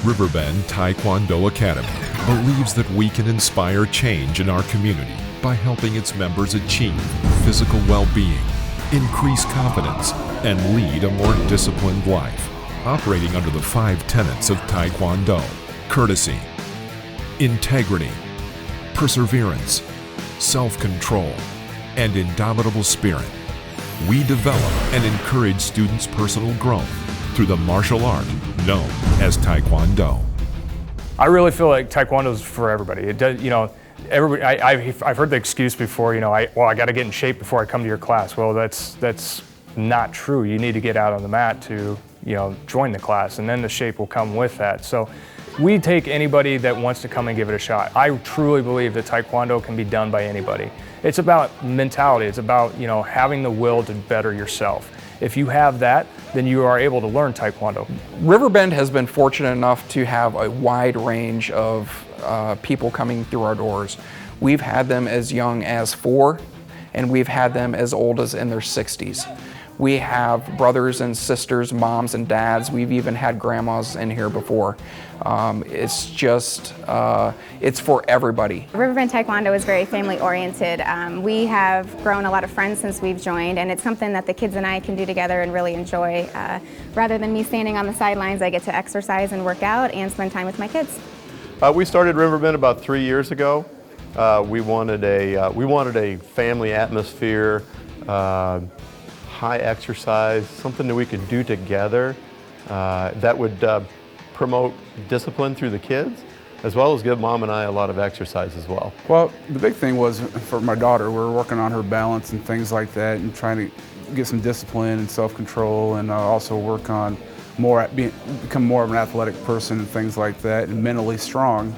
Riverbend Taekwondo Academy believes that we can inspire change in our community by helping its members achieve physical well-being, increase confidence, and lead a more disciplined life, operating under the 5 tenets of Taekwondo: courtesy, integrity, perseverance, self-control, and indomitable spirit. We develop and encourage students' personal growth through the martial art known as Taekwondo. I really feel like Taekwondo is for everybody. It does, everybody. I've heard the excuse before. I got to get in shape before I come to your class. Well, that's not true. You need to get out on the mat to join the class, and then the shape will come with that. So we take anybody that wants to come and give it a shot. I truly believe that Taekwondo can be done by anybody. It's about mentality. It's about having the will to better yourself. If you have that, then you are able to learn Taekwondo. Riverbend has been fortunate enough to have a wide range of people coming through our doors. We've had them as young as 4, and we've had them as old as in their 60s. We have brothers and sisters, moms and dads. We've even had grandmas in here before. It's just, it's for everybody. Riverbend Taekwondo is very family oriented. We have grown a lot of friends since we've joined, and it's something that the kids and I can do together and really enjoy. Rather than me standing on the sidelines, I get to exercise and work out and spend time with my kids. We started Riverbend about 3 years ago. We wanted a family atmosphere, high exercise, something that we could do together that would promote discipline through the kids, as well as give Mom and I a lot of exercise as well. Well, the big thing was for my daughter, we're working on her balance and things like that, and trying to get some discipline and self-control, and also work on become more of an athletic person and things like that, and mentally strong.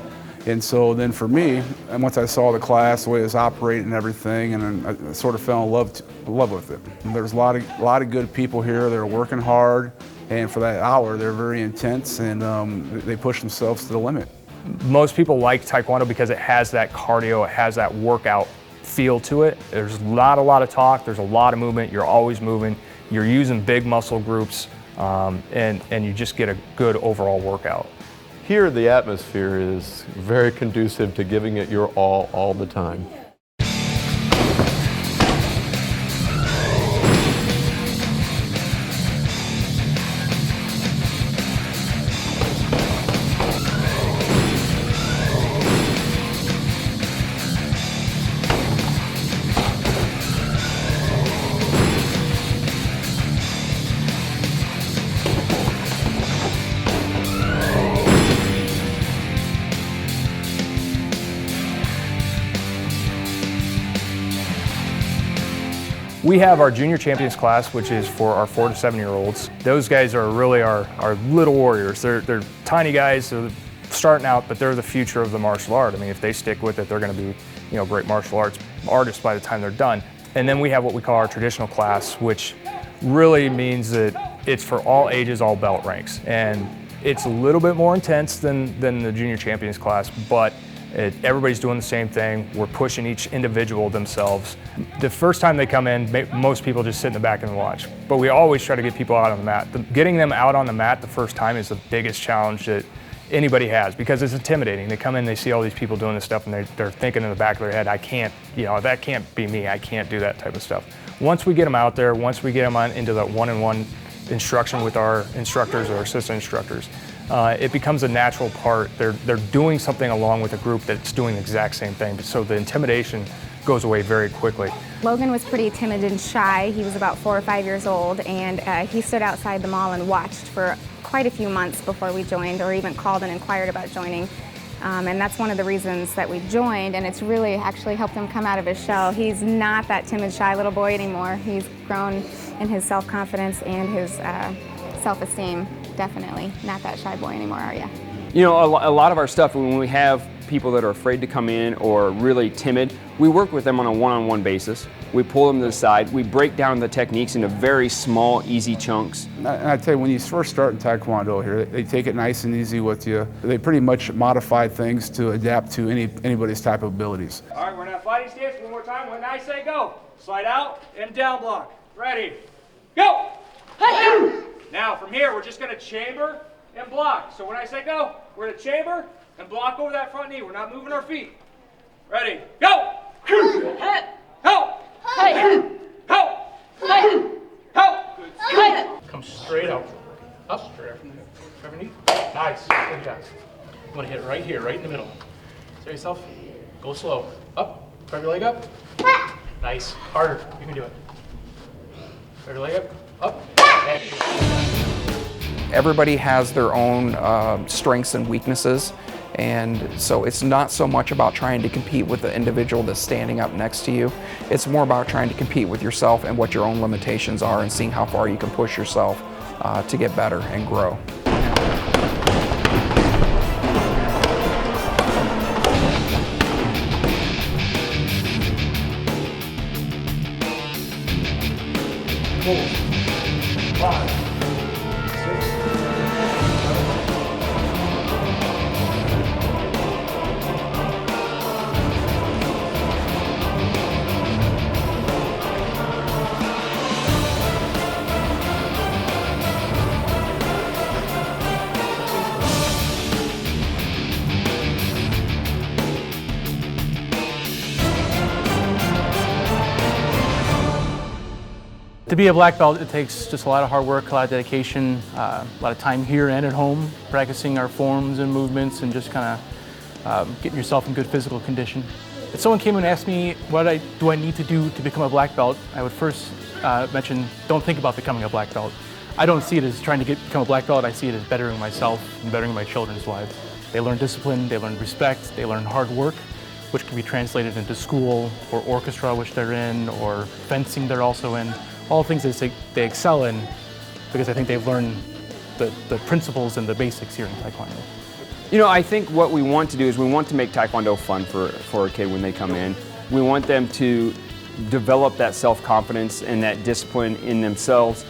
And so then for me, and once I saw the class, the way it was operating and everything, and I sort of fell in love with it. And there's a lot of good people here. They're working hard, and for that hour, they're very intense, and they push themselves to the limit. Most people like Taekwondo because it has that cardio, it has that workout feel to it. There's not a lot of talk, there's a lot of movement, you're always moving, you're using big muscle groups, and you just get a good overall workout. Here, the atmosphere is very conducive to giving it your all the time. We have our junior champions class, which is for our 4 to 7-year-olds. Those guys are really our little warriors. They're tiny guys, they're starting out, but they're the future of the martial art. I mean, if they stick with it, they're going to be, great martial arts artists by the time they're done. And then we have what we call our traditional class, which really means that it's for all ages, all belt ranks. And it's a little bit more intense than the junior champions class, but everybody's doing the same thing. We're pushing each individual themselves. The first time they come in, most people just sit in the back and watch. But we always try to get people out on the mat. Getting them out on the mat the first time is the biggest challenge that anybody has, because it's intimidating. They come in, they see all these people doing this stuff, and they're thinking in the back of their head, I can't, that can't be me. I can't do that type of stuff. Once we get them out there, once we get them into the one-on-one instruction with our instructors or assistant instructors, it becomes a natural part. They're doing something along with a group that's doing the exact same thing, so the intimidation goes away very quickly. Logan was pretty timid and shy. He was about 4 or 5 years old, and he stood outside the mall and watched for quite a few months before we joined, or even called and inquired about joining. And that's one of the reasons that we joined, and it's really actually helped him come out of his shell. He's not that timid, shy little boy anymore. He's grown in his self-confidence and his self-esteem. Definitely not that shy boy anymore, are you? A lot of our stuff, when we have people that are afraid to come in or really timid, we work with them on a one-on-one basis. We pull them to the side. We break down the techniques into very small, easy chunks. And I tell you, when you first start in Taekwondo here, they take it nice and easy with you. They pretty much modify things to adapt to anybody's type of abilities. All right, we're in a fighting stance. One more time. When I say go, slide out and down block. Ready, go! Now from here, we're just going to chamber and block. So when I say go, we're in a chamber and block over that front knee. We're not moving our feet. Ready, go! Help! Help! Help! Help! Come straight out. Up, straight from underneath. Nice, good job. You want to hit it right here, right in the middle. Set yourself, go slow. Up, drive your leg up. Nice, harder, you can do it. Drive your leg up. Everybody has their own strengths and weaknesses, and so it's not so much about trying to compete with the individual that's standing up next to you. It's more about trying to compete with yourself and what your own limitations are and seeing how far you can push yourself to get better and grow. To be a black belt, it takes just a lot of hard work, a lot of dedication, a lot of time here and at home, practicing our forms and movements and just kind of getting yourself in good physical condition. If someone came and asked me what do I need to do to become a black belt, I would first mention, don't think about becoming a black belt. I don't see it as trying to become a black belt, I see it as bettering myself and bettering my children's lives. They learn discipline, they learn respect, they learn hard work, which can be translated into school or orchestra, which they're in, or fencing they're also in. All things that they excel in because I think they've learned the principles and the basics here in Taekwondo. You know, I think what we want to do is we want to make Taekwondo fun for a kid when they come in. We want them to develop that self-confidence and that discipline in themselves,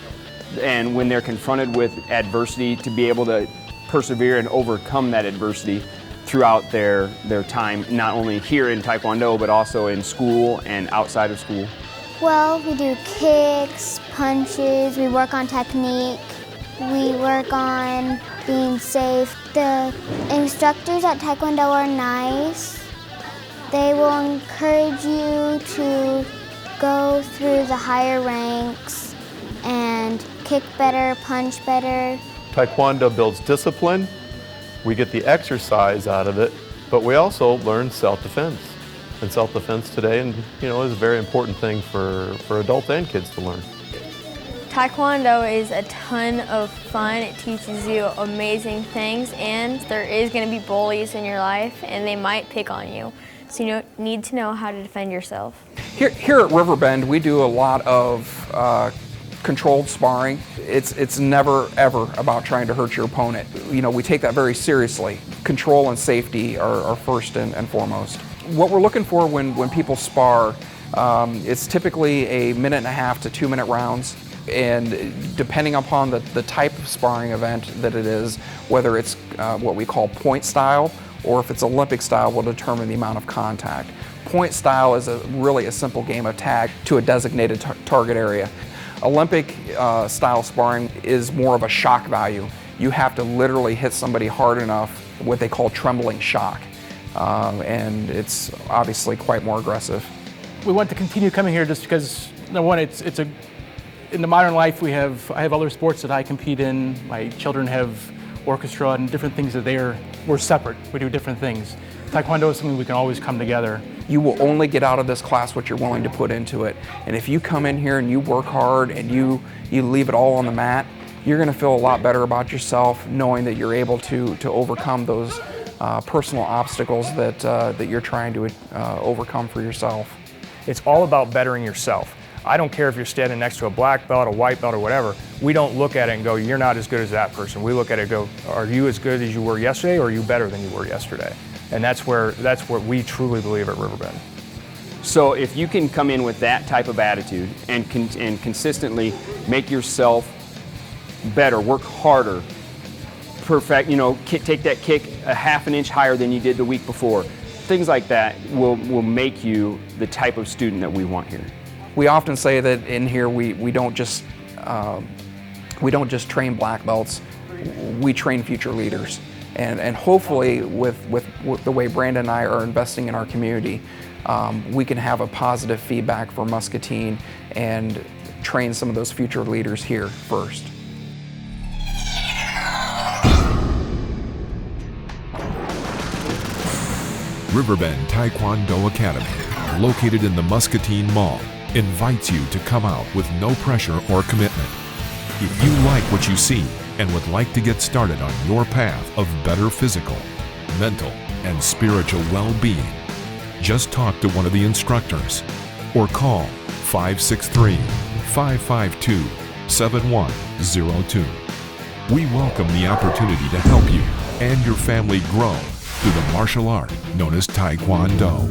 and when they're confronted with adversity, to be able to persevere and overcome that adversity throughout their time, not only here in Taekwondo, but also in school and outside of school. Well, we do kicks, punches, we work on technique, we work on being safe. The instructors at Taekwondo are nice. They will encourage you to go through the higher ranks and kick better, punch better. Taekwondo builds discipline, we get the exercise out of it, but we also learn self-defense. And self-defense today, and is a very important thing for adults and kids to learn. Taekwondo is a ton of fun. It teaches you amazing things, and there is going to be bullies in your life, and they might pick on you. So you need to know how to defend yourself. Here at Riverbend, we do a lot of controlled sparring. It's never ever about trying to hurt your opponent. We take that very seriously. Control and safety are first and foremost. What we're looking for when people spar, it's typically a 1.5 to 2 minute rounds, and depending upon the type of sparring event that it is, whether it's what we call point style or if it's Olympic style, will determine the amount of contact. Point style is really a simple game of tag to a designated target area. Olympic style sparring is more of a shock value. You have to literally hit somebody hard enough, what they call trembling shock. And it's obviously quite more aggressive. We want to continue coming here just because, one, in the modern life I have other sports that I compete in. My children have orchestra and different things that we're separate. We do different things. Taekwondo is something we can always come together. You will only get out of this class what you're willing to put into it. And if you come in here and you work hard and you leave it all on the mat, you're going to feel a lot better about yourself, knowing that you're able to overcome those personal obstacles that you're trying to overcome for yourself. It's all about bettering yourself. I don't care if you're standing next to a black belt, a white belt, or whatever. We don't look at it and go, you're not as good as that person. We look at it and go, are you as good as you were yesterday, or are you better than you were yesterday? And that's what we truly believe at Riverbend. So if you can come in with that type of attitude and consistently make yourself better, work harder, perfect, take that kick a 1/2 inch higher than you did the week before. Things like that will make you the type of student that we want here. We often say that in here we don't just train black belts. we train future leaders. And hopefully with the way Brandon and I are investing in our community, we can have a positive feedback for Muscatine and train some of those future leaders here first. Riverbend Taekwondo Academy, located in the Muscatine Mall, invites you to come out with no pressure or commitment. If you like what you see and would like to get started on your path of better physical, mental, and spiritual well-being, just talk to one of the instructors or call 563-552-7102. We welcome the opportunity to help you and your family grow through the martial art known as Taekwondo.